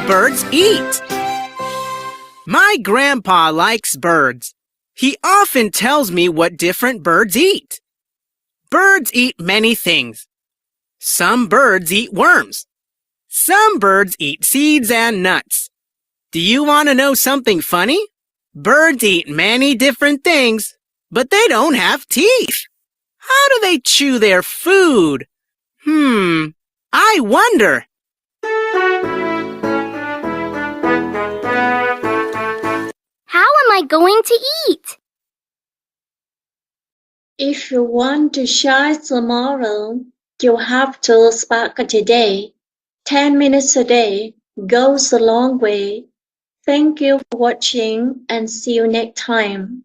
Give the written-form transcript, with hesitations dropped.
birds eat? My grandpa likes birds. He often tells me what different birds eat. Birds eat many things. Some birds eat worms. Some birds eat seeds and nuts. Do you want to know something funny? Birds eat many different things, but they don't have teeth. How do they chew their food? I wonder. How am I going to eat? If you want to shine tomorrow, you have to sparkle today. 10 minutes a day goes a long way. Thank you for watching and see you next time.